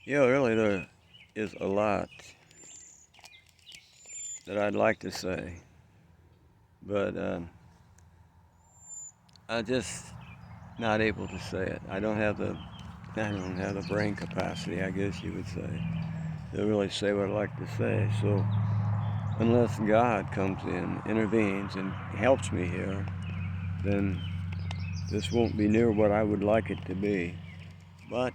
Yeah, really, there is a lot that I'd like to say, but I'm just not able to say it. I don't have the brain capacity, I guess you would say, to really say what I'd like to say. So unless God comes in, intervenes, and helps me here, then this won't be near what I would like it to be. But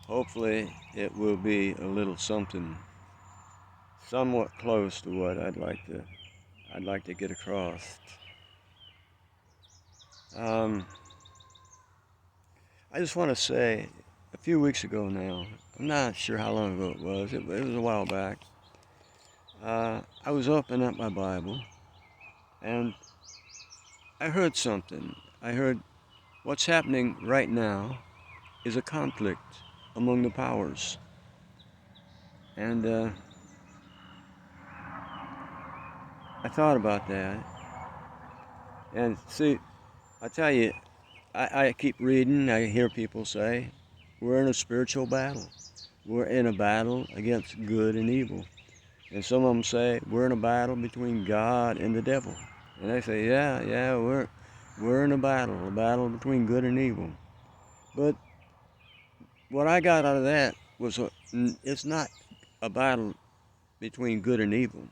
hopefully, it will be a little something, somewhat close to what I'd like to get across. Um, I just want to say, a few weeks ago now, I'm not sure how long ago it was. It was a while back. I was opening up my Bible, and I heard something. I heard what's happening right now is a conflict among the powers, and I thought about that. And see, I tell you, I keep reading. I hear people say, "We're in a spiritual battle. We're in a battle against good and evil." And some of them say we're in a battle between God and the devil. And they say, yeah, we're in a battle between good and evil. But what I got out of that was it's not a battle between good and evil.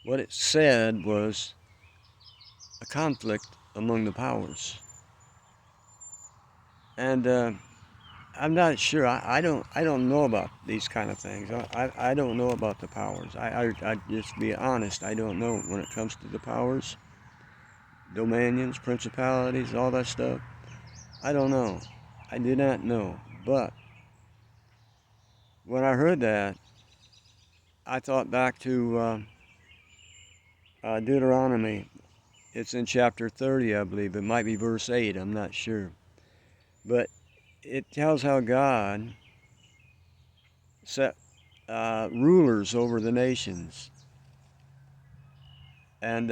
What it said was a conflict among the powers. And I'm not sure. I don't know about these kind of things. I don't know about the powers. I just be honest. I don't know when it comes to the powers, dominions, principalities, all that stuff. I don't know. I do not know. But when I heard that, I thought back to Deuteronomy. It's in chapter 30, I believe. It might be verse 8. I'm not sure. But it tells how God set rulers over the nations. And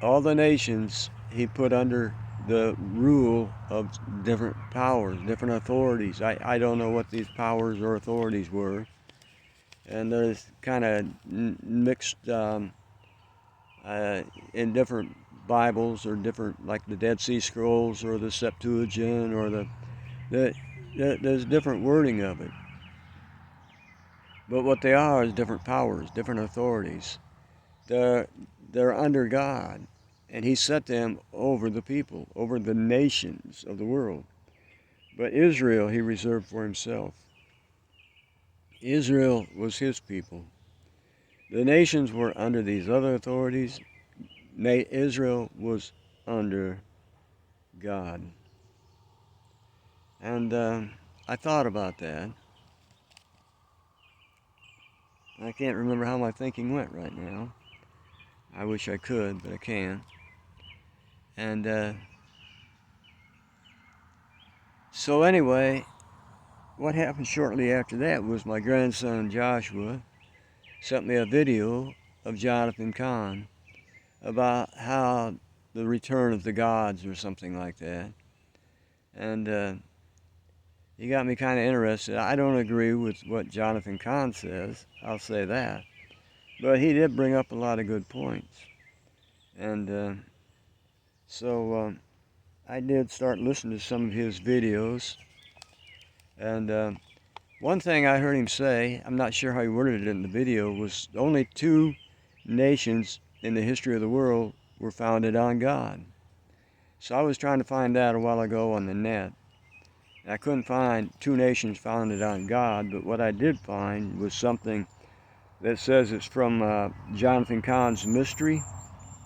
all the nations he put under the rule of different powers, different authorities. I don't know what these powers or authorities were. And there's kind of mixed in different Bibles or different, like the Dead Sea Scrolls or the Septuagint or the there's different wording of it. But what they are is different powers, different authorities. They're, they're under God, and He set them over the people, over the nations of the world. But Israel He reserved for Himself. Israel was His people. The nations were under these other authorities. Israel was under God. And I thought about that. I can't remember how my thinking went right now. I wish I could, but I can't. And so anyway, what happened shortly after that was my grandson Joshua sent me a video of Jonathan Cahn about how the return of the gods or something like that. And he got me kind of interested. I don't agree with what Jonathan Cahn says, I'll say that. But he did bring up a lot of good points. And so I did start listening to some of his videos. And one thing I heard him say, I'm not sure how he worded it in the video, was only two nations in the history of the world were founded on God. So I was trying to find that a while ago on the net. And I couldn't find two nations founded on God, but what I did find was something that says it's from Jonathan Cahn's Mystery,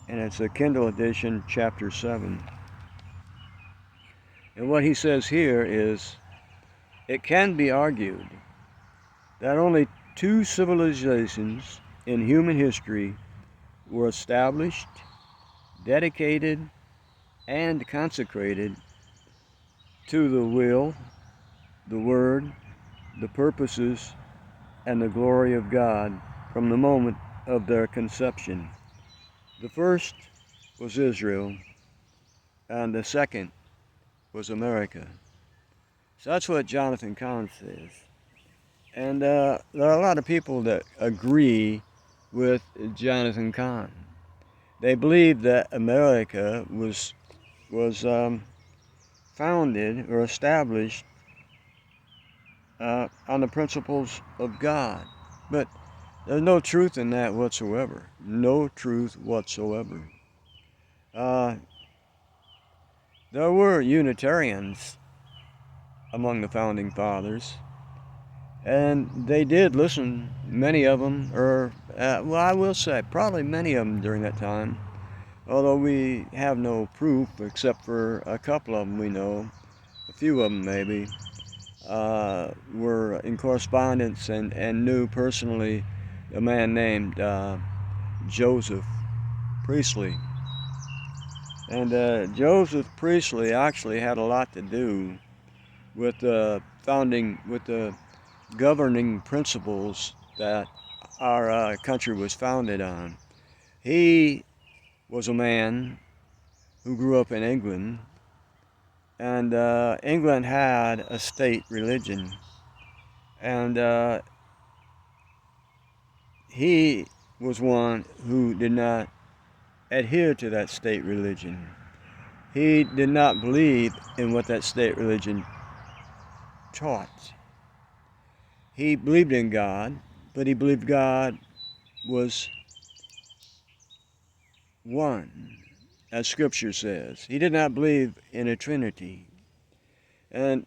and it's a Kindle edition, chapter 7. And what he says here is, it can be argued that only two civilizations in human history were established, dedicated, and consecrated to the will, the word, the purposes, and the glory of God from the moment of their conception. The first was Israel, and the second was America. So that's what Jonathan Cahn says. And there are a lot of people that agree with Jonathan Cahn. They believe that America was founded or established on the principles of God. But there's no truth in that whatsoever. No truth whatsoever. Uh, there were Unitarians among the founding fathers, and they did listen, many of them, or, well, I will say, probably many of them during that time, although we have no proof except for a couple of them we know, a few of them maybe, were in correspondence and knew personally a man named Joseph Priestley. And Joseph Priestley actually had a lot to do with the governing principles that our country was founded on. He was a man who grew up in England, and England had a state religion, and he was one who did not adhere to that state religion. He did not believe in what that state religion taught. He believed in God, but he believed God was one, as Scripture says. He did not believe in a Trinity. And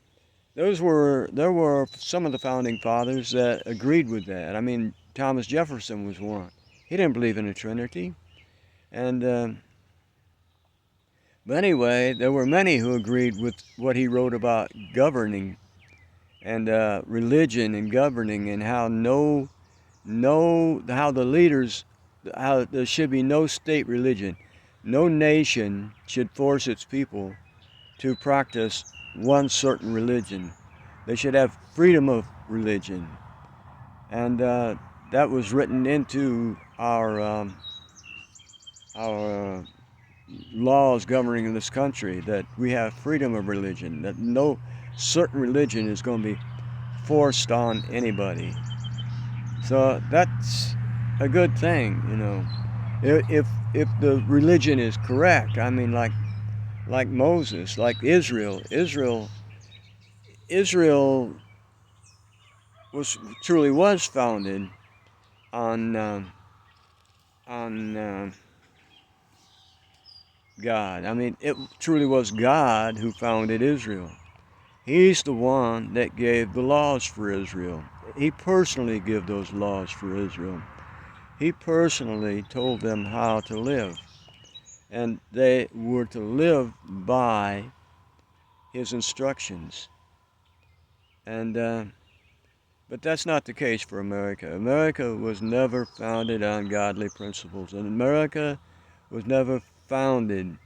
there were some of the founding fathers that agreed with that. I mean, Thomas Jefferson was one. He didn't believe in a Trinity. And but anyway, there were many who agreed with what he wrote about governing and religion and governing, and how how the leaders, how there should be no state religion. No nation should force its people to practice one certain religion. They should have freedom of religion. And that was written into our laws governing this country, that we have freedom of religion, that no certain religion is going to be forced on anybody. So that's a good thing, you know. If the religion is correct, I mean, like Moses, like Israel truly was founded on God. I mean, it truly was God who founded Israel. He's the one that gave the laws for Israel. He personally gave those laws for Israel. He personally told them how to live. And they were to live by his instructions. And but that's not the case for America. America was never founded on godly principles, and America was never founded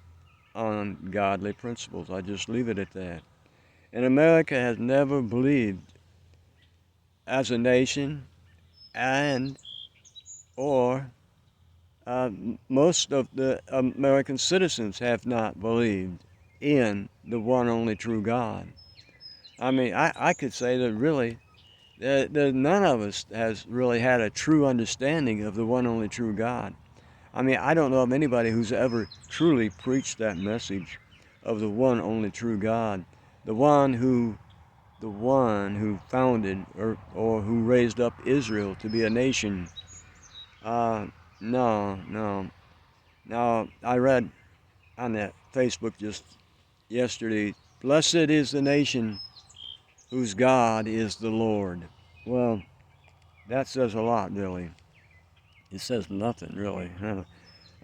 on godly principles. I just leave it at that. And America has never believed as a nation, and or most of the American citizens have not believed in the one only true God. I mean, I could say that really, that none of us has really had a true understanding of the one only true God. I mean, I don't know of anybody who's ever truly preached that message of the one only true God, the one who founded or who raised up Israel to be a nation. No, no. Now, I read on that Facebook just yesterday, blessed is the nation whose God is the Lord. Well, that says a lot, really. It says nothing, really.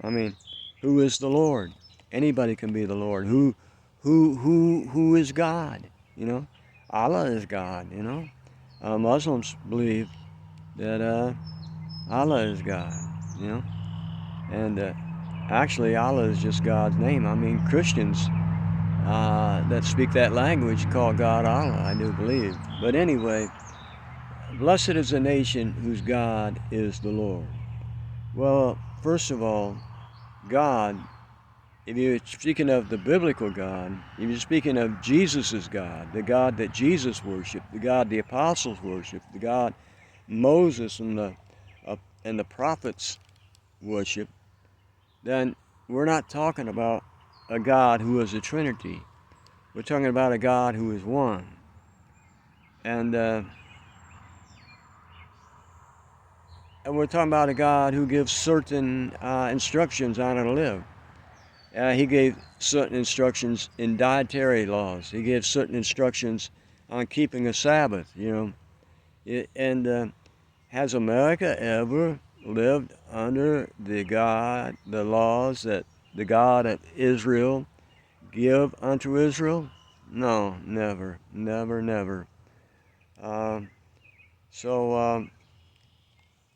I mean, who is the Lord? Anybody can be the Lord. Who is God? You know, Allah is God. You know, Muslims believe that Allah is God. You know, and actually, Allah is just God's name. I mean, Christians that speak that language call God Allah, I do believe. But anyway, blessed is the nation whose God is the Lord. Well, first of all, God if you're speaking of the biblical God, if you're speaking of Jesus' God, the God that Jesus worshiped, the God the apostles worshiped, the God Moses and the prophets worshiped, then we're not talking about a God who is a Trinity. We're talking about a God who is one. And we're talking about a God who gives certain instructions on how to live. He gave certain instructions in dietary laws. He gave certain instructions on keeping a Sabbath, you know. And has America ever lived under the laws that the God of Israel give unto Israel? No, never, never, never. Um, so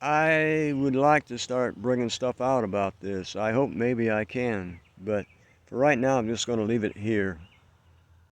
I would like to start bringing stuff out about this. I hope maybe I can, but for right now I'm just going to leave it here.